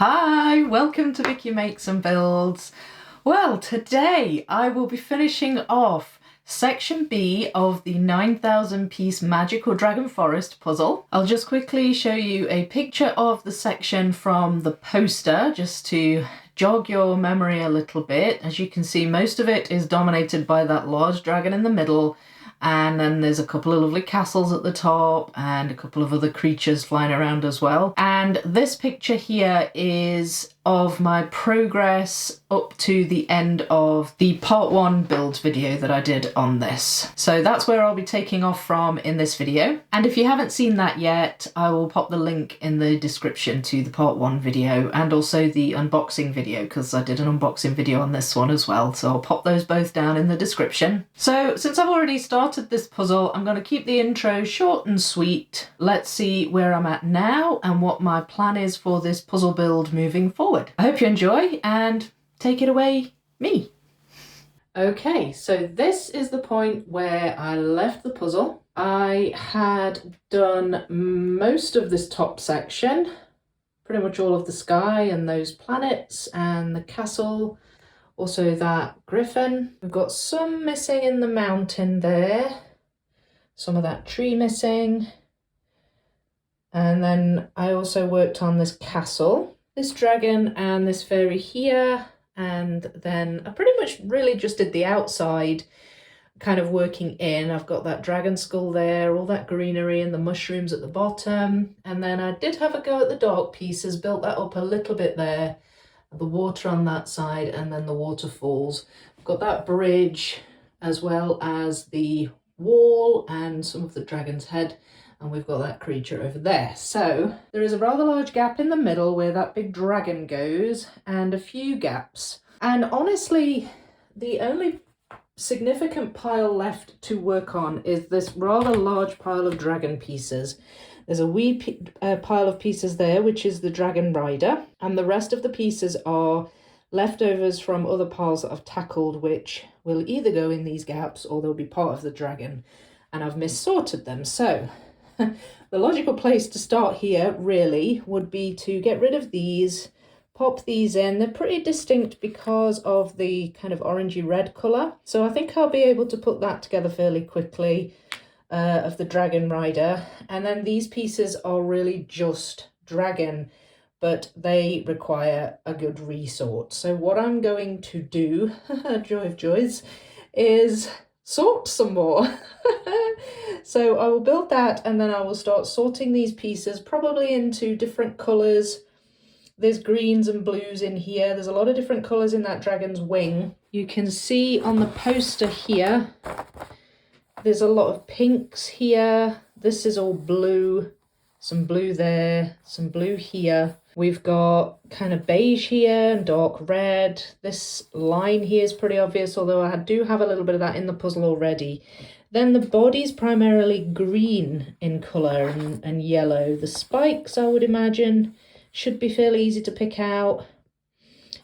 Hi, welcome to Vicky Makes and Builds. Well, today I will be finishing off section B of the 9,000 piece Magical Dragon Forest puzzle. I'll just quickly show you a picture of the section from the poster just to jog your memory a little bit. As you can see, most of it is dominated by that large dragon in the middle, and then there's a couple of lovely castles at the top and a couple of other creatures flying around as well. And this picture here is of my progress up to the end of the part 1 build video that I did on this. So that's where I'll be taking off from in this video. And if you haven't seen that yet, I will pop the link in the description to the part 1 video and also the unboxing video, because I did an unboxing video on this one as well. So I'll pop those both down in the description. So since I've already started this puzzle, I'm going to keep the intro short and sweet. Let's see where I'm at now and what my plan is for this puzzle build moving forward. I hope you enjoy and take it away, me. Okay, so this is the point where I left the puzzle. I had done most of this top section, pretty much all of the sky and those planets and the castle, also that griffin. We've got some missing in the mountain there, some of that tree missing. And then I also worked on this castle, this dragon and this fairy here, and then I pretty much really just did the outside, kind of working in. I've got that dragon skull there, all that greenery and the mushrooms at the bottom, and then I did have a go at the dark pieces, built that up a little bit there, the water on that side, and then the waterfalls. I've got that bridge as well as the wall and some of the dragon's head. And we've got that creature over there. So there is a rather large gap in the middle where that big dragon goes, and a few gaps. And honestly, the only significant pile left to work on is this rather large pile of dragon pieces. There's a wee pile of pieces there, which is the dragon rider, and the rest of the pieces are leftovers from other piles that I've tackled, which will either go in these gaps or they'll be part of the dragon, and I've missorted them. So the logical place to start here really would be to get rid of these, pop these in. They're pretty distinct because of the kind of orangey red colour. So I think I'll be able to put that together fairly quickly, of the dragon rider. And then these pieces are really just dragon, but they require a good resort. So what I'm going to do, joy of joys, is sort some more. So I will build that, and then I will start sorting these pieces probably into different colours. There's greens and blues in here. There's a lot of different colours in that dragon's wing. You can see on the poster here, there's a lot of pinks here. This is all blue, some blue there, some blue here. We've got kind of beige here and dark red. This line here is pretty obvious, although I do have a little bit of that in the puzzle already. Then the body's primarily green in colour and yellow. The spikes, I would imagine, should be fairly easy to pick out.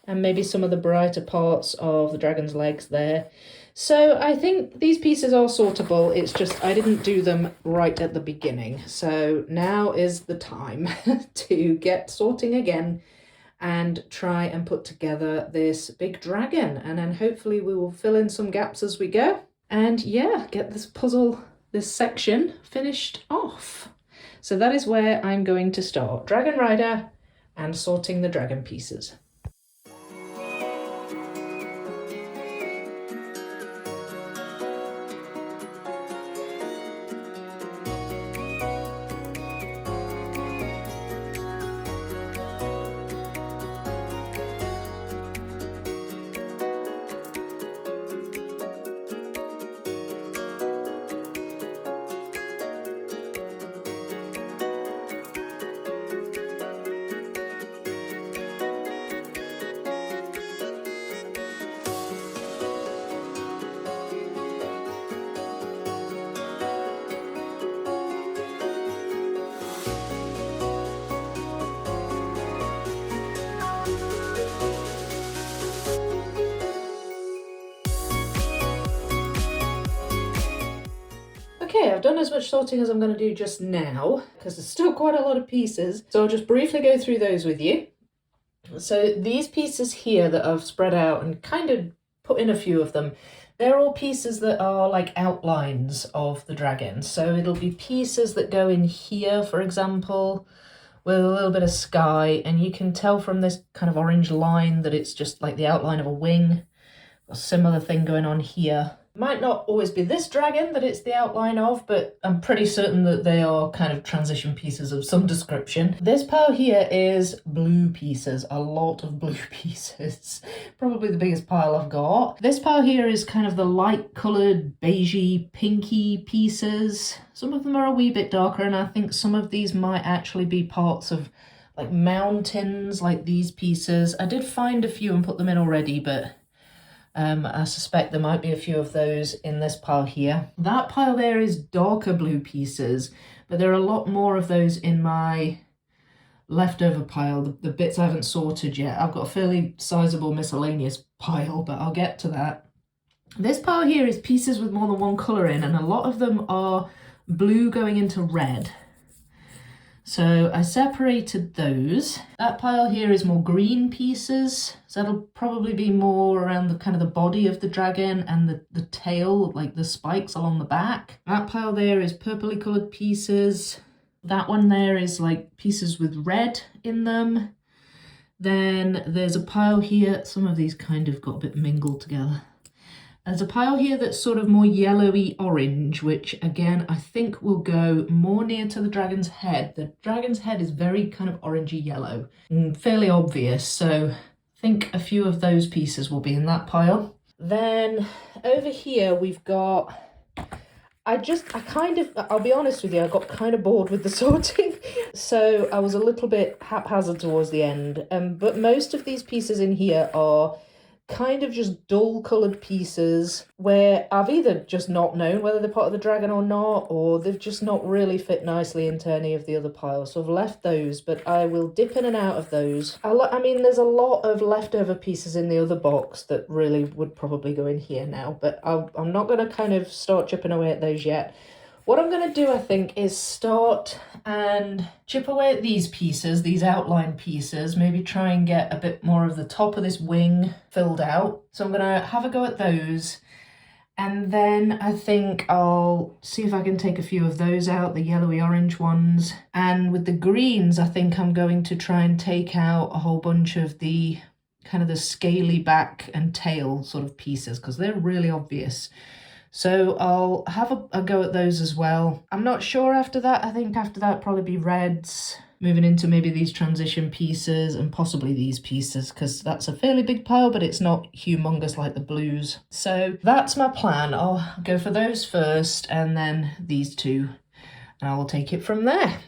And maybe some of the brighter parts of the dragon's legs there. So I think these pieces are sortable. It's just I didn't do them right at the beginning. So now is the time to get sorting again and try and put together this big dragon. And then hopefully we will fill in some gaps as we go. And yeah, get this puzzle, this section finished off. So that is where I'm going to start. Dragon Rider and sorting the dragon pieces. Okay, I've done as much sorting as I'm going to do just now, because there's still quite a lot of pieces, so I'll just briefly go through those with you. So these pieces here that I've spread out and kind of put in a few of them, they're all pieces that are like outlines of the dragon. So it'll be pieces that go in here, for example, with a little bit of sky, and you can tell from this kind of orange line that it's just like the outline of a wing. A similar thing going on here. Might not always be this dragon that it's the outline of, but I'm pretty certain that they are kind of transition pieces of some description. This pile here is blue pieces, a lot of blue pieces. Probably the biggest pile I've got. This pile here is kind of the light coloured, beigey, pinky pieces. Some of them are a wee bit darker, and I think some of these might actually be parts of like mountains, like these pieces. I did find a few and put them in already, but I suspect there might be a few of those in this pile here. That pile there is darker blue pieces, but there are a lot more of those in my leftover pile, the bits I haven't sorted yet. I've got a fairly sizable miscellaneous pile, but I'll get to that. This pile here is pieces with more than one colour in, and a lot of them are blue going into red. So I separated those. That pile here is more green pieces. So that'll probably be more around the kind of the body of the dragon and the tail, like the spikes along the back. That pile there is purpley coloured pieces. That one there is like pieces with red in them. Then there's a pile here. Some of these kind of got a bit mingled together. There's a pile here that's sort of more yellowy orange, which again, I think will go more near to the dragon's head. The dragon's head is very kind of orangey yellow and fairly obvious. So I think a few of those pieces will be in that pile. Then over here, we've got, I'll be honest with you, I got kind of bored with the sorting. So I was a little bit haphazard towards the end. But most of these pieces in here are kind of just dull coloured pieces where I've either just not known whether they're part of the dragon or not, or they've just not really fit nicely into any of the other piles. So I've left those, but I will dip in and out of those. I mean, there's a lot of leftover pieces in the other box that really would probably go in here now, but I'm not going to kind of start chipping away at those yet. What I'm going to do, I think, is start and chip away at these pieces, these outline pieces, maybe try and get a bit more of the top of this wing filled out. So I'm going to have a go at those, and then I think I'll see if I can take a few of those out, the yellowy orange ones. And with the greens, I think I'm going to try and take out a whole bunch of the kind of the scaly back and tail sort of pieces, because they're really obvious. So I'll have a go at those as well. I'm not sure after that. I think after that probably be reds, moving into maybe these transition pieces and possibly these pieces, because that's a fairly big pile, but it's not humongous like the blues. So that's my plan. I'll go for those first and then these two, and I will take it from there.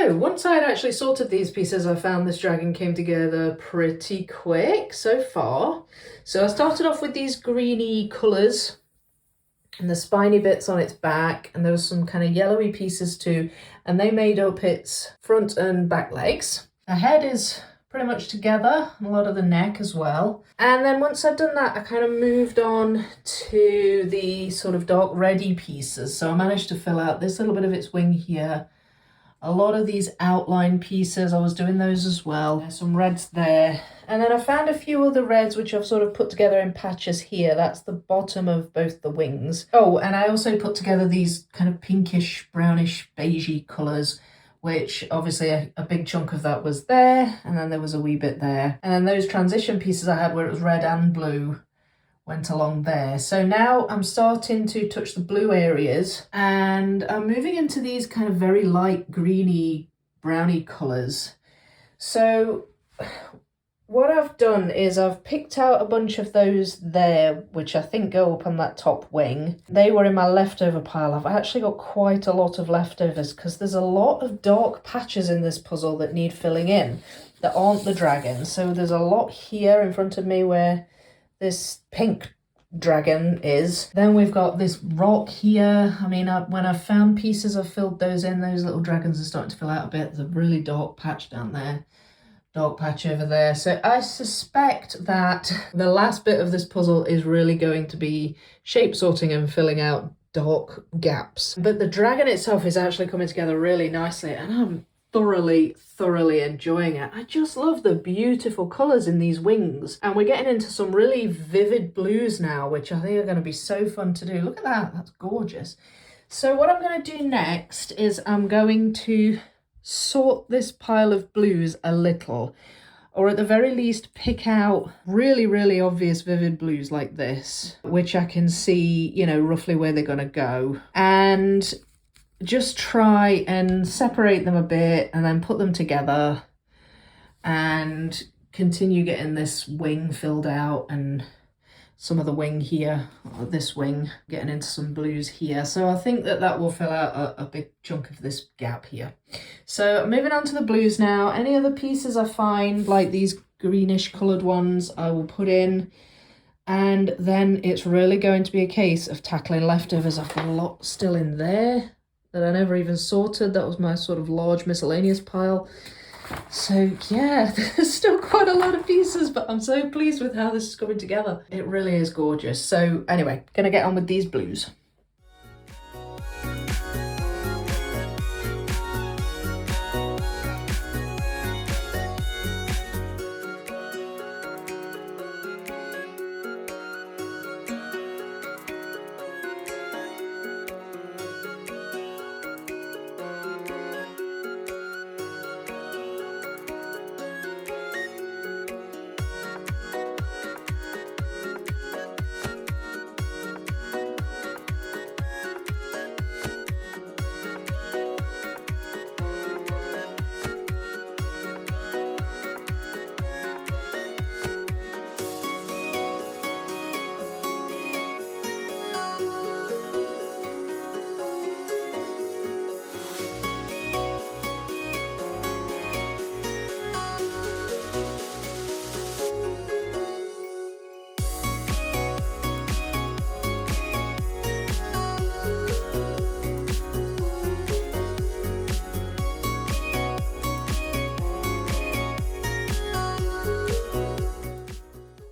So once I had actually sorted these pieces, I found this dragon came together pretty quick so far. So I started off with these greeny colours and the spiny bits on its back, and there was some kind of yellowy pieces too, and they made up its front and back legs. The head is pretty much together, a lot of the neck as well. And then once I'd done that, I kind of moved on to the sort of dark reddy pieces. So I managed to fill out this little bit of its wing here. A lot of these outline pieces, I was doing those as well. There's some reds there. And then I found a few other reds which I've sort of put together in patches here. That's the bottom of both the wings. Oh, and I also put together these kind of pinkish, brownish, beigey colours, which obviously a big chunk of that was there. And then there was a wee bit there. And then those transition pieces I had where it was red and blue went along there. So now I'm starting to touch the blue areas, and I'm moving into these kind of very light greeny browny colours. So what I've done is I've picked out a bunch of those there, which I think go up on that top wing. They were in my leftover pile. I've actually got quite a lot of leftovers because there's a lot of dark patches in this puzzle that need filling in that aren't the dragon. So there's a lot here in front of me where this pink dragon is. Then we've got this rock here. I mean, when I've found pieces, I've filled those in. Those little dragons are starting to fill out a bit. There's a really dark patch down there, dark patch over there. So I suspect that the last bit of this puzzle is really going to be shape sorting and filling out dark gaps. But the dragon itself is actually coming together really nicely, and I'm thoroughly enjoying it. I just love the beautiful colours in these wings, and we're getting into some really vivid blues now, which I think are going to be so fun to do. Look at that, that's gorgeous. So what I'm going to do next is I'm going to sort this pile of blues a little, or at the very least pick out really obvious vivid blues like this, which I can see, you know, roughly where they're going to go, and just try and separate them a bit and then put them together and continue getting this wing filled out and some of the wing here, or this wing, getting into some blues here. So I think that will fill out a big chunk of this gap here. So moving on to the blues now. Any other pieces I find, like these greenish coloured ones, I will put in. And then it's really going to be a case of tackling leftovers. I've got a lot still in there that I never even sorted. That was my sort of large miscellaneous pile. So yeah, there's still quite a lot of pieces, but I'm so pleased with how this is coming together. It really is gorgeous. So anyway, gonna get on with these blues.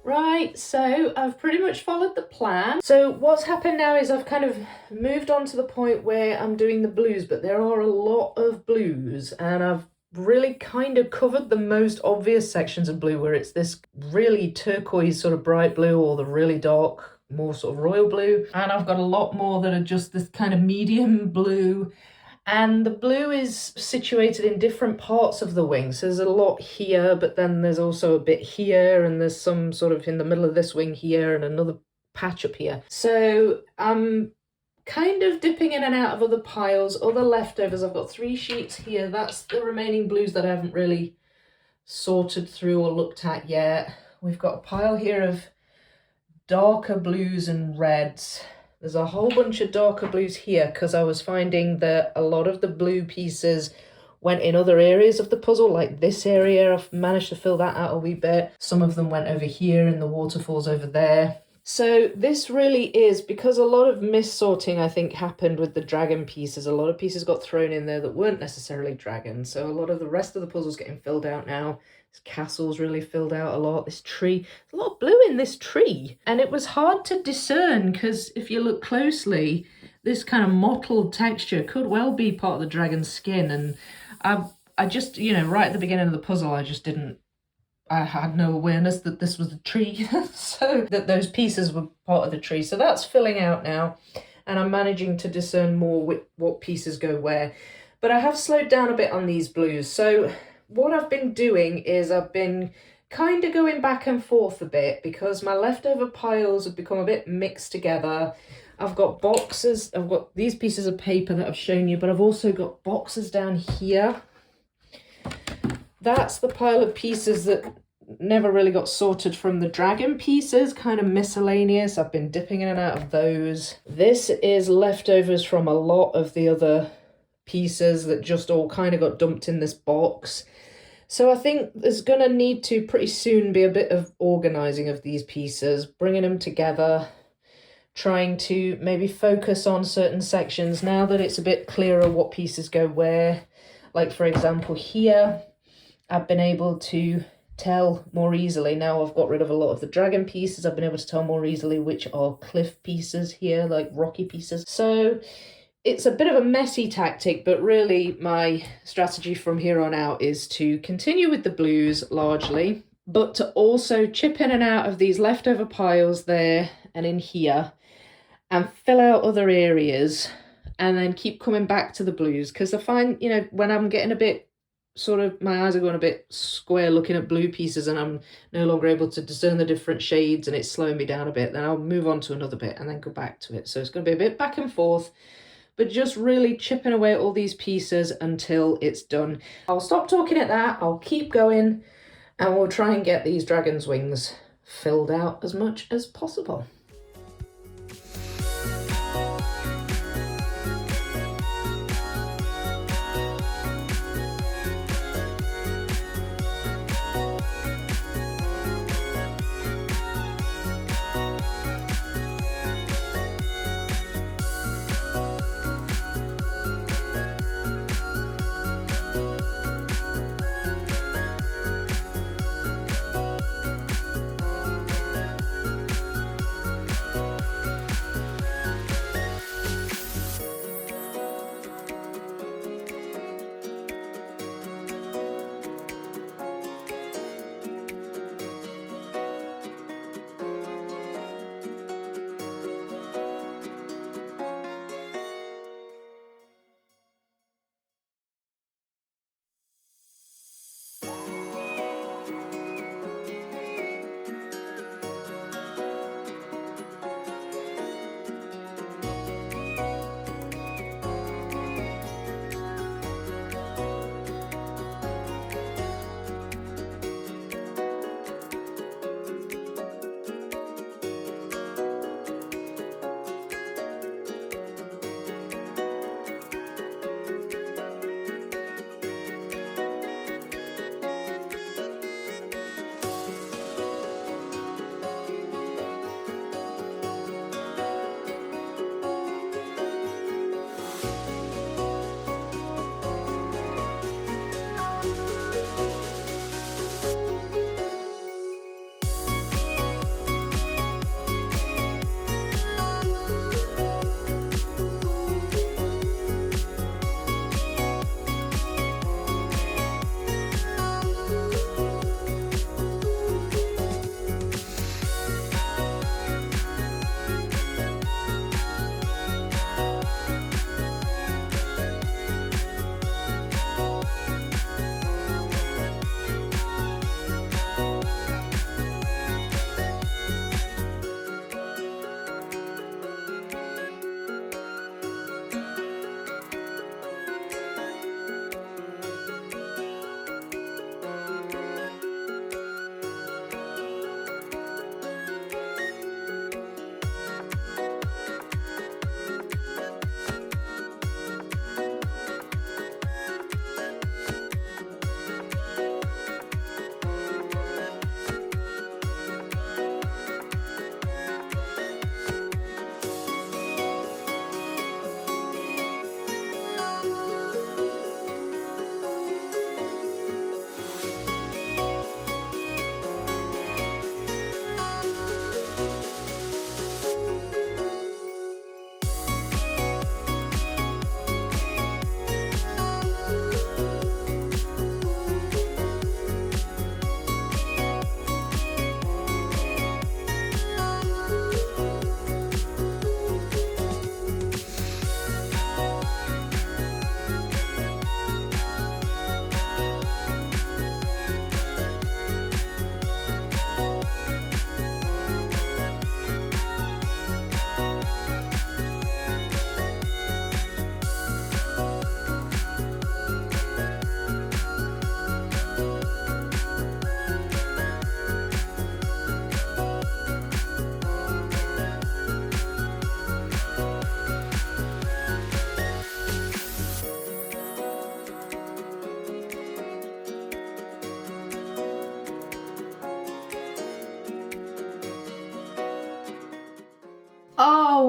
Right, so I've pretty much followed the plan. So what's happened now is I've kind of moved on to the point where I'm doing the blues, but there are a lot of blues, and I've really kind of covered the most obvious sections of blue, where it's this really turquoise sort of bright blue, or the really dark, more sort of royal blue. And I've got a lot more that are just this kind of medium blue. And the blue is situated in different parts of the wing. So there's a lot here, but then there's also a bit here, and there's some sort of in the middle of this wing here, and another patch up here. So I'm kind of dipping in and out of other piles, other leftovers. I've got 3 sheets here. That's the remaining blues that I haven't really sorted through or looked at yet. We've got a pile here of darker blues and reds. There's a whole bunch of darker blues here because I was finding that a lot of the blue pieces went in other areas of the puzzle, like this area. I've managed to fill that out a wee bit. Some of them went over here and the waterfalls over there. So this really is, because a lot of mis-sorting I think happened with the dragon pieces. A lot of pieces got thrown in there that weren't necessarily dragons. So a lot of the rest of the puzzle's getting filled out now. This castle's really filled out a lot. This tree, there's a lot of blue in this tree. And it was hard to discern because if you look closely, this kind of mottled texture could well be part of the dragon's skin. And I just, you know, right at the beginning of the puzzle, I had no awareness that this was a tree, so that those pieces were part of the tree. So that's filling out now, and I'm managing to discern more what pieces go where. But I have slowed down a bit on these blues. So what I've been doing is I've been kind of going back and forth a bit because my leftover piles have become a bit mixed together. I've got boxes, I've got these pieces of paper that I've shown you, but I've also got boxes down here. That's the pile of pieces that never really got sorted from the dragon pieces, kind of miscellaneous. I've been dipping in and out of those. This is leftovers from a lot of the other pieces that just all kind of got dumped in this box. So I think there's going to need to pretty soon be a bit of organising of these pieces, bringing them together, trying to maybe focus on certain sections now that it's a bit clearer what pieces go where. Like, for example, here, I've been able to tell more easily. Now I've got rid of a lot of the dragon pieces. I've been able to tell more easily which are cliff pieces here, like rocky pieces. So it's a bit of a messy tactic, but really my strategy from here on out is to continue with the blues largely, but to also chip in and out of these leftover piles there and in here and fill out other areas and then keep coming back to the blues. Because I find, you know, when I'm getting a bit sort of, my eyes are going a bit square looking at blue pieces and I'm no longer able to discern the different shades and it's slowing me down a bit, then I'll move on to another bit and then go back to it. So it's going to be a bit back and forth, but just really chipping away at all these pieces until it's done. I'll stop talking at that, I'll keep going, and we'll try and get these dragon's wings filled out as much as possible.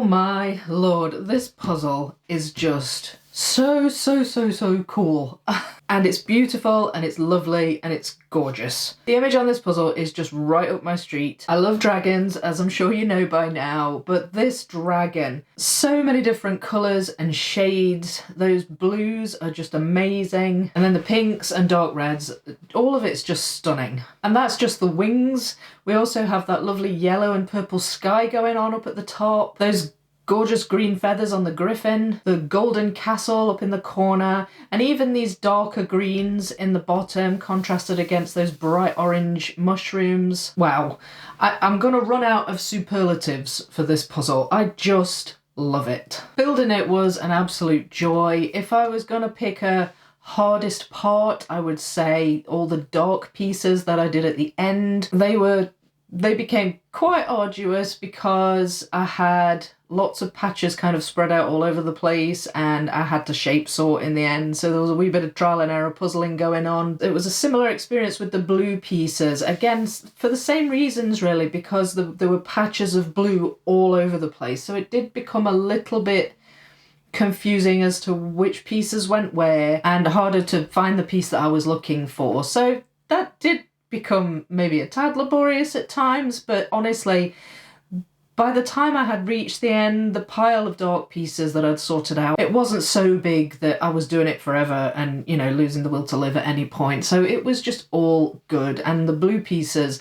my lord, this puzzle is just so cool. And it's beautiful and it's lovely and it's gorgeous. The image on this puzzle is just right up my street. I love dragons, as I'm sure you know by now, but this dragon, so many different colours and shades. Those blues are just amazing. And then the pinks and dark reds, all of it's just stunning. And that's just the wings. We also have that lovely yellow and purple sky going on up at the top. Those gorgeous green feathers on the griffin, the golden castle up in the corner, and even these darker greens in the bottom contrasted against those bright orange mushrooms. Wow, I'm gonna run out of superlatives for this puzzle. I just love it. Building it was an absolute joy. If I was gonna pick a hardest part, I would say all the dark pieces that I did at the end. They became quite arduous because I had lots of patches kind of spread out all over the place and I had to shape sort in the end, so there was a wee bit of trial and error puzzling going on. It was a similar experience with the blue pieces, again for the same reasons really, because there were patches of blue all over the place, so it did become a little bit confusing as to which pieces went where and harder to find the piece that I was looking for. So that did become maybe a tad laborious at times, but honestly, by the time I had reached the end, the pile of dark pieces that I'd sorted out, it wasn't so big that I was doing it forever and, you know, losing the will to live at any point. So it was just all good. And the blue pieces,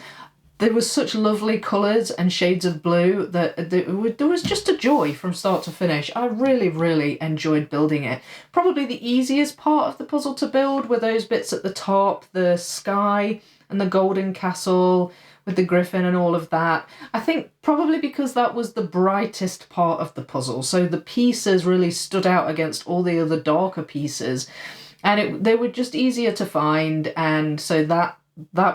there was such lovely colours and shades of blue that there was just a joy from start to finish. I really enjoyed building it. Probably the easiest part of the puzzle to build were those bits at the top, the sky and the golden castle with the griffin and all of that. I think probably because that was the brightest part of the puzzle, so the pieces really stood out against all the other darker pieces, and they were just easier to find, and so that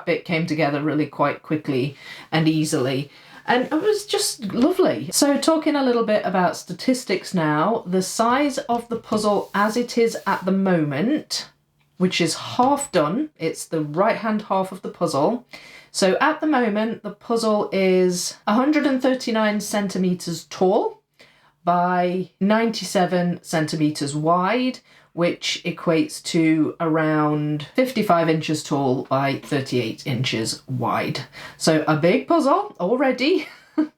bit came together really quite quickly and easily. And it was just lovely. So talking a little bit about statistics now, the size of the puzzle as it is at the moment, which is half done, it's the right hand half of the puzzle. So at the moment, the puzzle is 139 centimetres tall by 97 centimetres wide, which equates to around 55 inches tall by 38 inches wide. So a big puzzle already.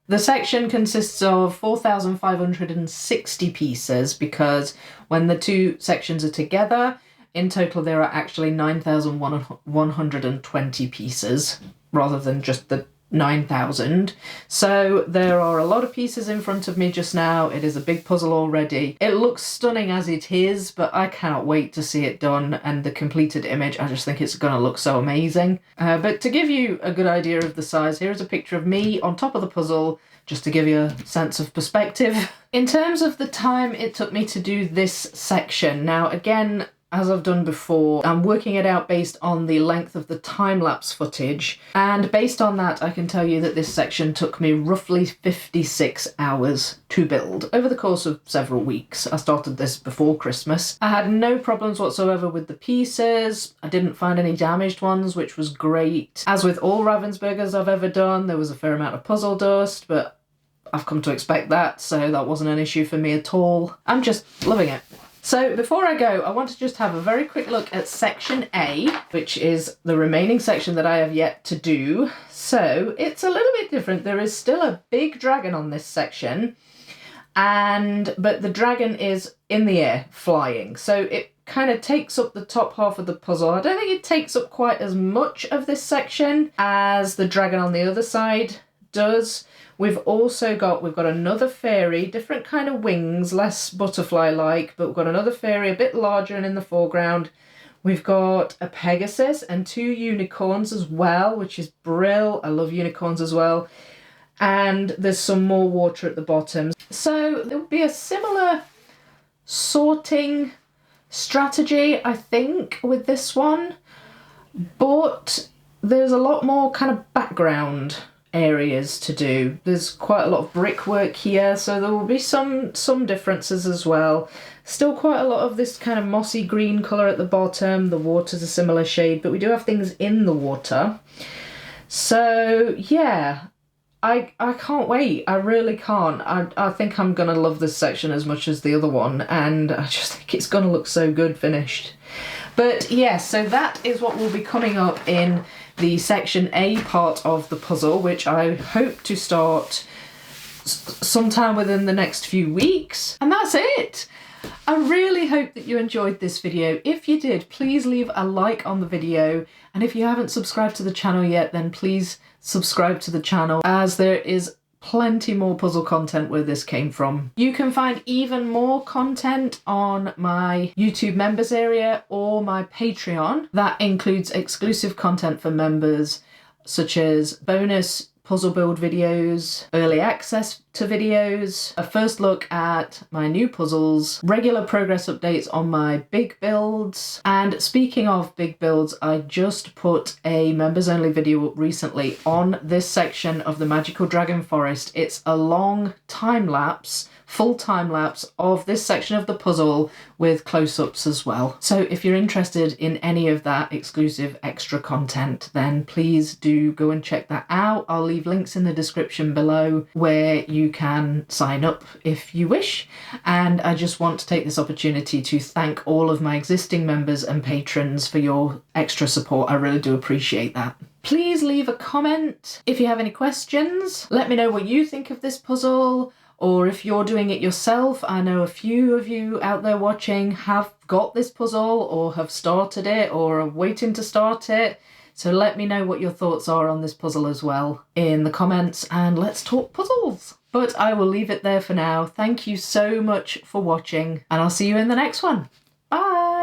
The section consists of 4,560 pieces because when the two sections are together, in total there are actually 9,120 pieces rather than just the 9,000. So there are a lot of pieces in front of me just now. It is a big puzzle already. It looks stunning as it is, but I cannot wait to see it done and the completed image. I just think it's going to look so amazing. But to give you a good idea of the size, here is a picture of me on top of the puzzle, just to give you a sense of perspective. In terms of the time it took me to do this section, now again, as I've done before, I'm working it out based on the length of the time-lapse footage, and based on that I can tell you that this section took me roughly 56 hours to build over the course of several weeks. I started this before Christmas. I had no problems whatsoever with the pieces. I didn't find any damaged ones, which was great. As with all Ravensburgers I've ever done, there was a fair amount of puzzle dust, but I've come to expect that, so that wasn't an issue for me at all. I'm just loving it. So before I go, I want to just have a very quick look at section A, which is the remaining section that I have yet to do. So it's a little bit different. There is still a big dragon on this section, but the dragon is in the air, flying. So it kind of takes up the top half of the puzzle. I don't think it takes up quite as much of this section as the dragon on the other side does. We've got another fairy, different kind of wings, less butterfly-like, but we've got another fairy a bit larger and in the foreground. We've got a Pegasus and two unicorns as well, which is brill. I love unicorns as well. And there's some more water at the bottom. So there'll be a similar sorting strategy, I think, with this one, but there's a lot more kind of background areas to do. There's quite a lot of brickwork here, so there will be some differences as well. Still quite a lot of this kind of mossy green colour at the bottom. The water's a similar shade, but we do have things in the water. So yeah, I can't wait. I really can't. I think I'm going to love this section as much as the other one, and I just think it's going to look so good finished. But yes, so that is what will be coming up in the section A part of the puzzle, which I hope to start sometime within the next few weeks. And that's it. I really hope that you enjoyed this video. If you did, please leave a like on the video. And if you haven't subscribed to the channel yet, then please subscribe to the channel, as there is plenty more puzzle content where this came from. You can find even more content on my YouTube members area or my Patreon. That includes exclusive content for members, such as bonus puzzle build videos, early access to videos, a first look at my new puzzles, regular progress updates on my big builds. And speaking of big builds, I just put a members only video recently on this section of the Magical Dragon Forest. It's a long time lapse, full time lapse of this section of the puzzle with close-ups as well. So if you're interested in any of that exclusive extra content, then please do go and check that out. I'll leave links in the description below where you can sign up if you wish. And I just want to take this opportunity to thank all of my existing members and patrons for your extra support. I really do appreciate that. Please leave a comment if you have any questions. Let me know what you think of this puzzle, or if you're doing it yourself. I know a few of you out there watching have got this puzzle or have started it or are waiting to start it. So let me know what your thoughts are on this puzzle as well in the comments, and let's talk puzzles. But I will leave it there for now. Thank you so much for watching, and I'll see you in the next one. Bye!